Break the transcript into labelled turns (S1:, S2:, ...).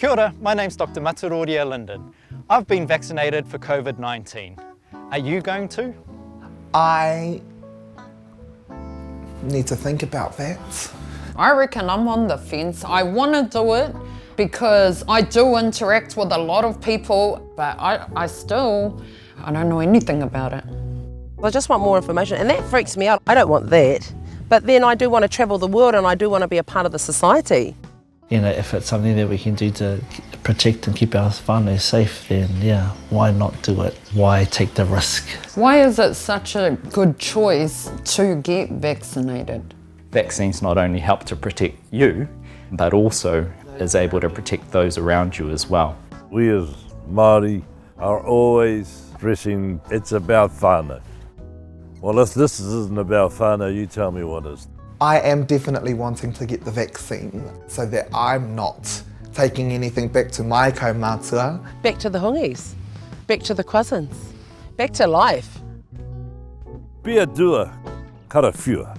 S1: Kia ora, my name's Dr. Mataroria Lynden. I've been vaccinated for COVID-19. Are you going to?
S2: I need to think about that.
S3: I reckon I'm on the fence. I want to do it because I do interact with a lot of people, but I don't know anything about it.
S4: I just want more information, and that freaks me out. I don't want that. But then I do want to travel the world and I do want to be a part of the society.
S5: You know, if it's something that we can do to protect and keep our whānau safe, then yeah, why not do it? Why take the risk?
S3: Why is it such a good choice to get vaccinated?
S6: Vaccines not only help to protect you, but also is able to protect those around you as well.
S7: We as Māori are always stressing it's about whānau. Well, if this isn't about whānau, you tell me what is.
S2: I am definitely wanting to get the vaccine so that I'm not taking anything back to my kaumātua.
S4: Back to the hungis, back to the cousins, back to life.
S7: Be a dua, Karawhiua.